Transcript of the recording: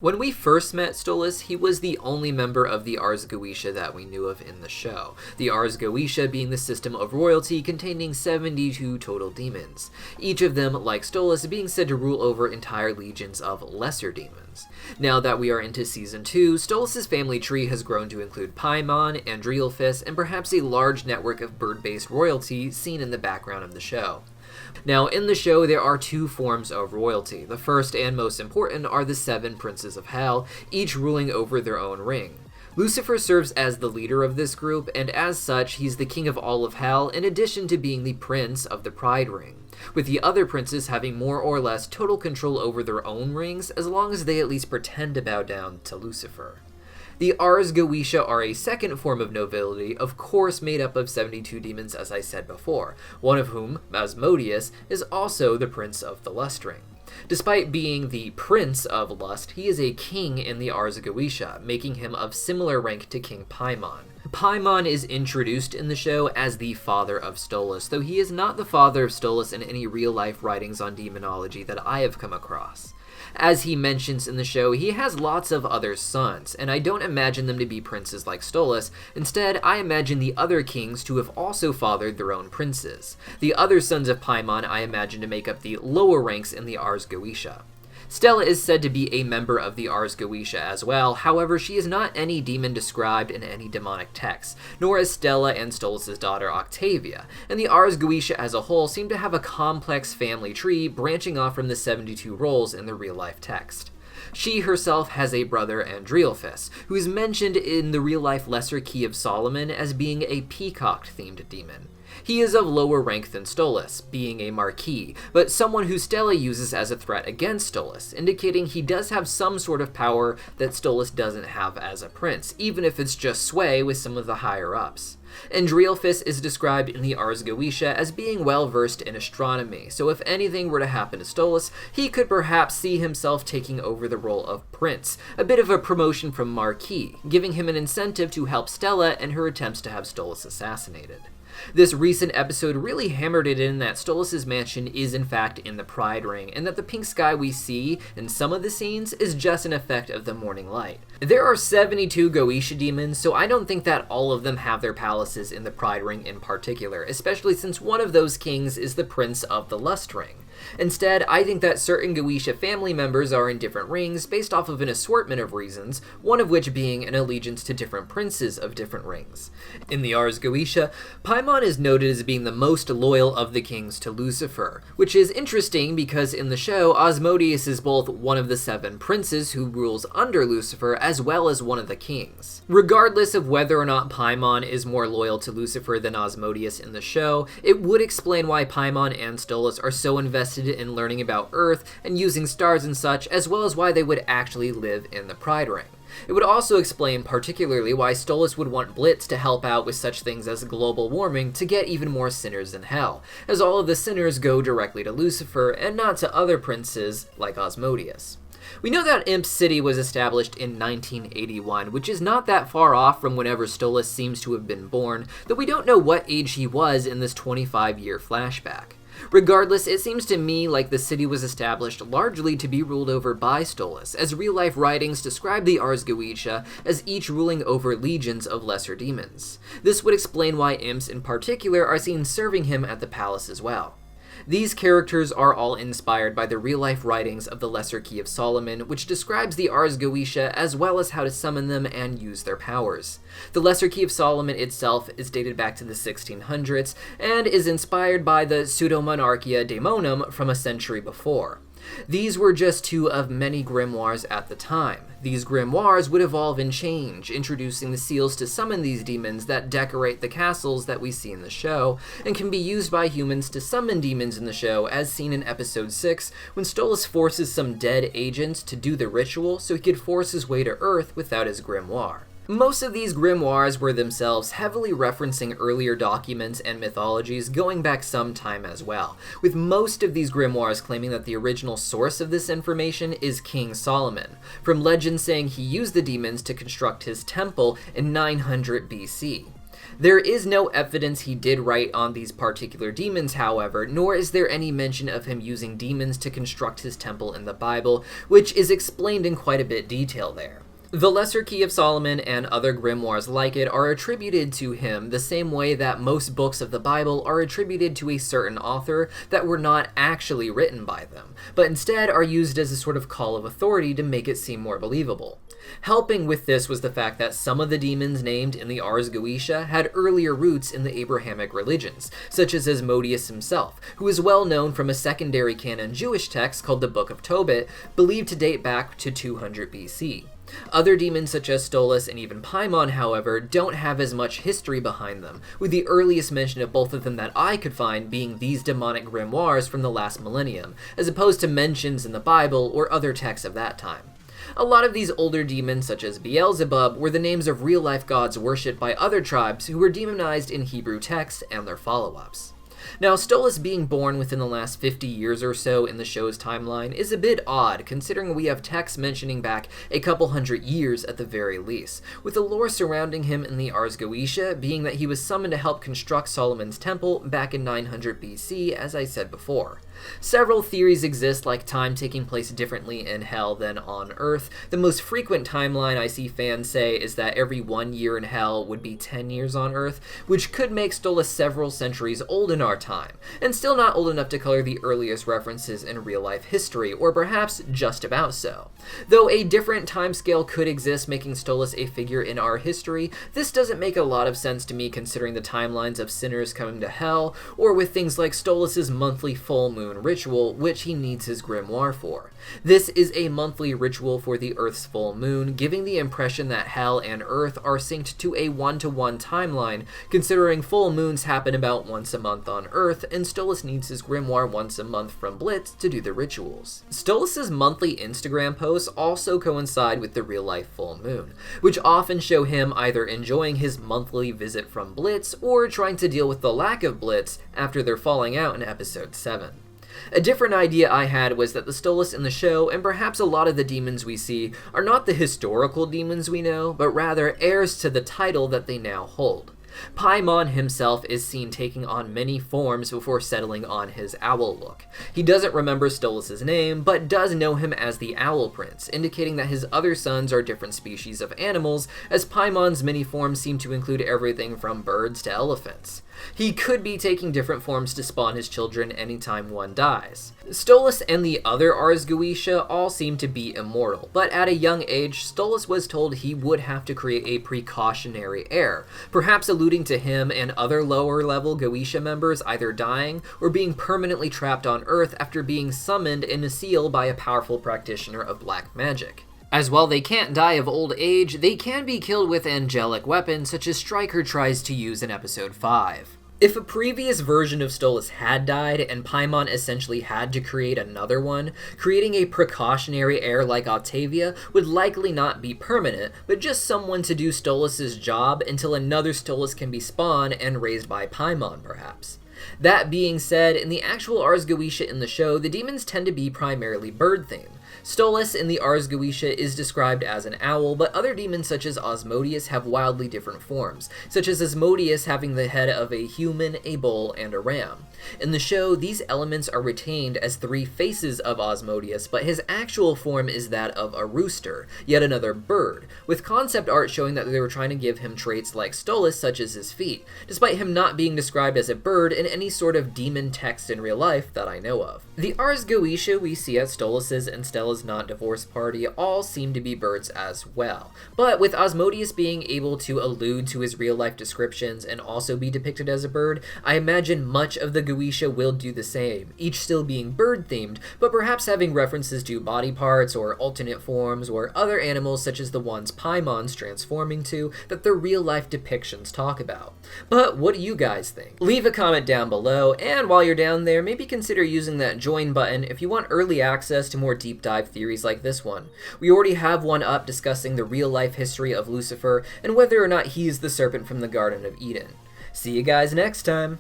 When we first met Stolas, he was the only member of the Ars Goetia that we knew of in the show, the Ars Goetia being the system of royalty containing 72 total demons, each of them, like Stolas, being said to rule over entire legions of lesser demons. Now that we are into Season 2, Stolas' family tree has grown to include Paimon, Andrealphus, and perhaps a large network of bird-based royalty seen in the background of the show. Now, in the show, there are two forms of royalty. The first and most important are the 7 princes of hell, each ruling over their own ring. Lucifer serves as the leader of this group, and as such, he's the king of all of hell, in addition to being the prince of the Pride Ring, with the other princes having more or less total control over their own rings, as long as they at least pretend to bow down to Lucifer. The Ars Goetia are a second form of nobility, of course made up of 72 demons as I said before, one of whom, Asmodeus, is also the Prince of the Lust Ring. Despite being the Prince of Lust, he is a king in the Ars Goetia, making him of similar rank to King Paimon. Paimon is introduced in the show as the father of Stolas, though he is not the father of Stolas in any real-life writings on demonology that I have come across. As he mentions in the show, he has lots of other sons, and I don't imagine them to be princes like Stolas. Instead, I imagine the other kings to have also fathered their own princes. The other sons of Paimon I imagine to make up the lower ranks in the Ars Goetia. Stella is said to be a member of the Ars Goetia as well, however she is not any demon described in any demonic texts, nor is Stella and Stolas' daughter Octavia, and the Ars Goetia as a whole seem to have a complex family tree branching off from the 72 roles in the real-life text. She herself has a brother, Andrealphus, who is mentioned in the real-life Lesser Key of Solomon as being a peacock-themed demon. He is of lower rank than Stolas, being a marquis, but someone who Stella uses as a threat against Stolas, indicating he does have some sort of power that Stolas doesn't have as a prince, even if it's just sway with some of the higher-ups. Andrealphus is described in the Ars Goetia as being well-versed in astronomy, so if anything were to happen to Stolas, he could perhaps see himself taking over the role of prince, a bit of a promotion from marquis, giving him an incentive to help Stella in her attempts to have Stolas assassinated. This recent episode really hammered it in that Stolas' mansion is in fact in the Pride Ring, and that the pink sky we see in some of the scenes is just an effect of the morning light. There are 72 Goetia demons, so I don't think that all of them have their palaces in the Pride Ring in particular, especially since one of those kings is the Prince of the Lust Ring. Instead, I think that certain Goetia family members are in different rings based off of an assortment of reasons, one of which being an allegiance to different princes of different rings. In the Ars Goetia, Paimon is noted as being the most loyal of the kings to Lucifer, which is interesting because in the show, Asmodeus is both one of the 7 princes who rules under Lucifer as well as one of the kings. Regardless of whether or not Paimon is more loyal to Lucifer than Asmodeus in the show, it would explain why Paimon and Stolas are so invested in learning about Earth and using stars and such, as well as why they would actually live in the Pride Ring. It would also explain particularly why Stolas would want Blitz to help out with such things as global warming to get even more sinners in hell, as all of the sinners go directly to Lucifer and not to other princes like Asmodeus. We know that Imp City was established in 1981, which is not that far off from whenever Stolas seems to have been born, though we don't know what age he was in this 25-year flashback. Regardless, it seems to me like the city was established largely to be ruled over by Stolas, as real-life writings describe the Ars Goetia as each ruling over legions of lesser demons. This would explain why imps in particular are seen serving him at the palace as well. These characters are all inspired by the real-life writings of the Lesser Key of Solomon, which describes the Ars Goetia as well as how to summon them and use their powers. The Lesser Key of Solomon itself is dated back to the 1600s, and is inspired by the Pseudomonarchia Daemonum from a century before. These were just 2 of many grimoires at the time. These grimoires would evolve and change, introducing the seals to summon these demons that decorate the castles that we see in the show, and can be used by humans to summon demons in the show, as seen in episode 6, when Stolas forces some dead agents to do the ritual so he could force his way to Earth without his grimoire. Most of these grimoires were themselves heavily referencing earlier documents and mythologies going back some time as well, with most of these grimoires claiming that the original source of this information is King Solomon, from legend saying he used the demons to construct his temple in 900 BC. There is no evidence he did write on these particular demons, however, nor is there any mention of him using demons to construct his temple in the Bible, which is explained in quite a bit detail there. The Lesser Key of Solomon and other grimoires like it are attributed to him the same way that most books of the Bible are attributed to a certain author that were not actually written by them, but instead are used as a sort of call of authority to make it seem more believable. Helping with this was the fact that some of the demons named in the Ars Goetia had earlier roots in the Abrahamic religions, such as Asmodeus himself, who is well known from a secondary canon Jewish text called the Book of Tobit, believed to date back to 200 BC. Other demons such as Stolas and even Paimon, however, don't have as much history behind them, with the earliest mention of both of them that I could find being these demonic grimoires from the last millennium, as opposed to mentions in the Bible or other texts of that time. A lot of these older demons, such as Beelzebub, were the names of real-life gods worshipped by other tribes who were demonized in Hebrew texts and their follow-ups. Now, Stolas being born within the last 50 years or so in the show's timeline is a bit odd, considering we have texts mentioning back a couple hundred years at the very least, with the lore surrounding him in the Ars Goetia being that he was summoned to help construct Solomon's temple back in 900 BC, as I said before. Several theories exist, like time taking place differently in Hell than on Earth. The most frequent timeline I see fans say is that every 1 year in Hell would be 10 years on Earth, which could make Stolas several centuries old in our time, and still not old enough to color the earliest references in real-life history, or perhaps just about so. Though a different timescale could exist, making Stolas a figure in our history, this doesn't make a lot of sense to me considering the timelines of sinners coming to Hell, or with things like Stolas' monthly full moon ritual, which he needs his grimoire for. This is a monthly ritual for the Earth's full moon, giving the impression that Hell and Earth are synced to a one-to-one timeline, considering full moons happen about once a month on Earth, and Stolas needs his grimoire once a month from Blitz to do the rituals. Stolas' monthly Instagram posts also coincide with the real-life full moon, which often show him either enjoying his monthly visit from Blitz or trying to deal with the lack of Blitz after their falling out in episode 7. A different idea I had was that the Stolas in the show, and perhaps a lot of the demons we see, are not the historical demons we know, but rather heirs to the title that they now hold. Paimon himself is seen taking on many forms before settling on his owl look. He doesn't remember Stolas' name, but does know him as the Owl Prince, indicating that his other sons are different species of animals, as Paimon's many forms seem to include everything from birds to elephants. He could be taking different forms to spawn his children anytime one dies. Stolas and the other Ars Goetia all seem to be immortal, but at a young age, Stolas was told he would have to create a precautionary heir, perhaps alluding to him and other lower-level Goetia members either dying or being permanently trapped on Earth after being summoned in a seal by a powerful practitioner of black magic. As while they can't die of old age, they can be killed with angelic weapons such as Stryker tries to use in episode 5. If a previous version of Stolas had died, and Paimon essentially had to create another one, creating a precautionary heir like Octavia would likely not be permanent, but just someone to do Stolas' job until another Stolas can be spawned and raised by Paimon, perhaps. That being said, in the actual Ars Goetia in the show, the demons tend to be primarily bird-themed. Stolas in the Ars Goetia is described as an owl, but other demons such as Asmodeus have wildly different forms, such as Asmodeus having the head of a human, a bull, and a ram. In the show, these elements are retained as 3 faces of Asmodeus, but his actual form is that of a rooster, yet another bird, with concept art showing that they were trying to give him traits like Stolas, such as his feet, despite him not being described as a bird in any sort of demon text in real life that I know of. The Ars Goetia we see at Stolas' and Stella's not-divorced party all seem to be birds as well, but with Asmodeus being able to allude to his real-life descriptions and also be depicted as a bird, I imagine much of the Goetia will do the same, each still being bird-themed, but perhaps having references to body parts or alternate forms or other animals such as the ones Paimon's transforming to that their real-life depictions talk about. But what do you guys think? Leave a comment down below, and while you're down there, maybe consider using that join button if you want early access to more deep dive theories like this one. We already have one up discussing the real-life history of Lucifer and whether or not he's the serpent from the Garden of Eden. See you guys next time!